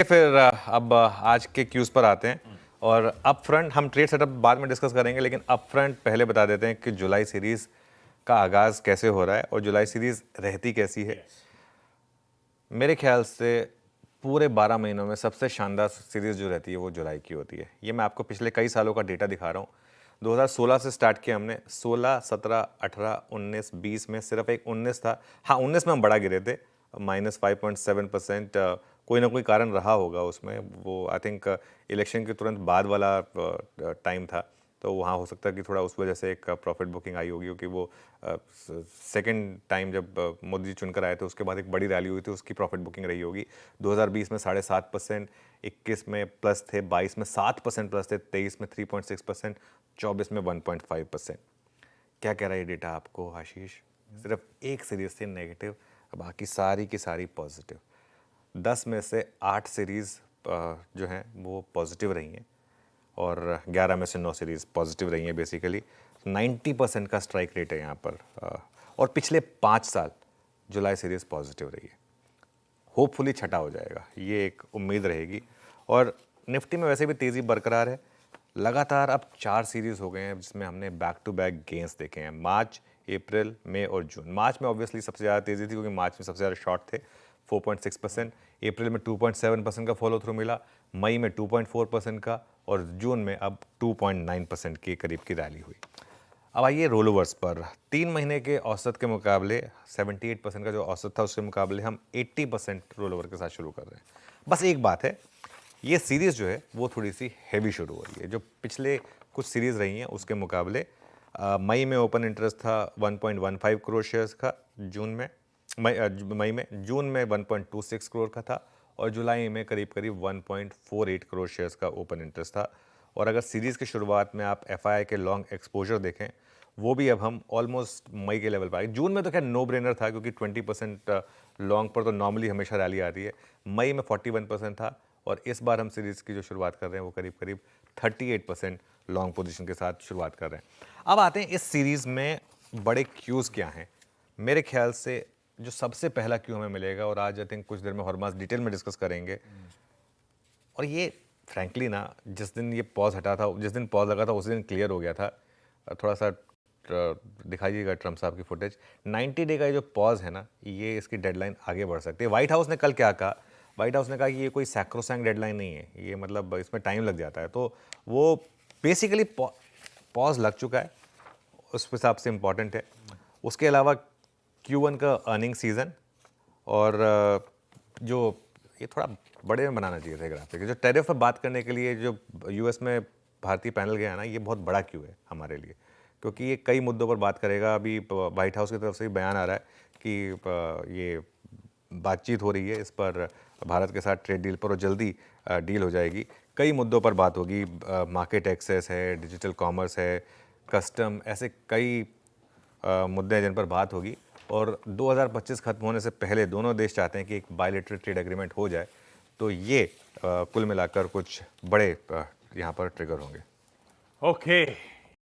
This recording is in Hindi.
फिर अब आज के क्यूज़ पर आते हैं। और अप फ्रंट हम ट्रेड सेटअप बाद में डिस्कस करेंगे, लेकिन अप फ्रंट पहले बता देते हैं कि जुलाई सीरीज़ का आगाज़ कैसे हो रहा है और जुलाई सीरीज़ रहती कैसी है। मेरे ख्याल से पूरे 12 महीनों में सबसे शानदार सीरीज़ जो रहती है वो जुलाई की होती है। ये मैं आपको पिछले कई सालों का डेटा दिखा रहा हूँ। 2016 से स्टार्ट किया हमने, 16, 17, 18, 19, 20 में सिर्फ एक 19 था। हाँ, 19 में हम बड़ा गिरे थे, -5.7%। कोई ना कोई कारण रहा होगा उसमें, वो आई थिंक इलेक्शन के तुरंत बाद वाला टाइम था, तो वहाँ हो सकता है कि थोड़ा उस वजह से एक प्रॉफिट बुकिंग आई होगी, क्योंकि वो सेकंड टाइम जब मोदी जी चुनकर आए थे उसके बाद एक बड़ी रैली हुई थी, उसकी प्रॉफिट बुकिंग रही होगी। 2020 में 7.5%, 21 में प्लस थे, 22 में 7% प्लस थे, 23 में 3.6%, 24 में 1.5%। क्या कह रहा है ये डेटा आपको आशीष? सिर्फ एक सीरीज से नेगेटिव, बाकी सारी की सारी पॉजिटिव। 10 में से 8 सीरीज़ जो हैं वो पॉजिटिव रही हैं और 11 में से 9 सीरीज़ पॉजिटिव रही हैं। बेसिकली 90% का स्ट्राइक रेट है यहाँ पर। और पिछले 5 साल जुलाई सीरीज़ पॉजिटिव रही है। होपफुली छठा हो जाएगा, ये एक उम्मीद रहेगी। और निफ्टी में वैसे भी तेज़ी बरकरार है। लगातार अब 4 सीरीज़ हो गए हैं जिसमें हमने बैक टू बैक गेंस देखे हैं, मार्च, अप्रैल, मई और जून। मार्च में ऑब्वियसली सबसे ज़्यादा तेज़ी थी क्योंकि मार्च में सबसे ज़्यादा शॉर्ट थे, 4.6%। अप्रैल में 2.7% का फॉलो थ्रू मिला, मई में 2.4% का, और जून में अब 2.9% के करीब की रैली हुई। अब आइए रोल ओवर्स पर। 3 महीने के औसत के मुकाबले 78% का जो औसत था उसके मुकाबले हम 80% रोल ओवर के साथ शुरू कर रहे हैं। बस एक बात है, ये सीरीज़ जो है वो थोड़ी सी हैवी शुरू हो रही है। जो पिछले कुछ सीरीज़ रही हैं उसके मुकाबले मई में ओपन इंटरेस्ट था 1.15 करोड़ शेयर्स का, जून में मई में, जून में 1.26 करोड़ का था, और जुलाई में करीब करीब 1.48 करोड़ शेयर्स का ओपन इंटरेस्ट था। और अगर सीरीज़ की शुरुआत में आप एफआईआई के लॉन्ग एक्सपोजर देखें, वो भी अब हम ऑलमोस्ट मई के लेवल पर आए। जून में तो खैर नो ब्रेनर था क्योंकि 20% लॉन्ग पर तो नॉर्मली हमेशा रैली आती है। मई में 41% था, और इस बार हम सीरीज़ की जो शुरुआत कर रहे हैं वो करीब करीब 38% लॉन्ग पोजीशन के साथ शुरुआत कर रहे हैं। अब आते हैं इस सीरीज़ में बड़े क्यूज़ क्या हैं। मेरे ख्याल से जो सबसे पहला क्यू हमें मिलेगा, और आज आई थिंक कुछ देर में हॉर्मास डिटेल में डिस्कस करेंगे, और ये फ्रैंकली ना जिस दिन ये पॉज हटा था, जिस दिन पॉज लगा था उस दिन क्लियर हो गया था। थोड़ा सा दिखाइएगा ट्रम्प साहब की फुटेज। 90 डे का ये जो पॉज है ना, ये इसकी डेडलाइन आगे बढ़ सकती है। व्हाइट हाउस ने कल क्या कहा? व्हाइट हाउस ने कहा कि ये कोई सैक्रोसैंक्ट डेडलाइन नहीं है, ये मतलब इसमें टाइम लग जाता है। तो वो बेसिकली पॉज लग चुका है, उस हिसाब से इम्पॉर्टेंट है। उसके अलावा Q1 का अर्निंग सीज़न, और जो ये थोड़ा बड़े में बनाना चाहिए था ग्राफिक। जो टैरिफ पर बात करने के लिए जो यूएस में भारतीय पैनल गया ना, ये बहुत बड़ा क्यू है हमारे लिए, क्योंकि ये कई मुद्दों पर बात करेगा। अभी व्हाइट हाउस की तरफ से भी बयान आ रहा है कि ये बातचीत हो रही है इस पर, भारत के साथ ट्रेड डील पर, और जल्दी डील हो जाएगी। कई मुद्दों पर बात होगी, मार्केट एक्सेस है, डिजिटल कॉमर्स है, कस्टम, ऐसे कई मुद्दे हैं जिन पर बात होगी। और 2025 खत्म होने से पहले दोनों देश चाहते हैं कि एक बायलैटरल ट्रेड एग्रीमेंट हो जाए। तो ये कुल मिलाकर कुछ बड़े यहाँ पर ट्रिगर होंगे। ओके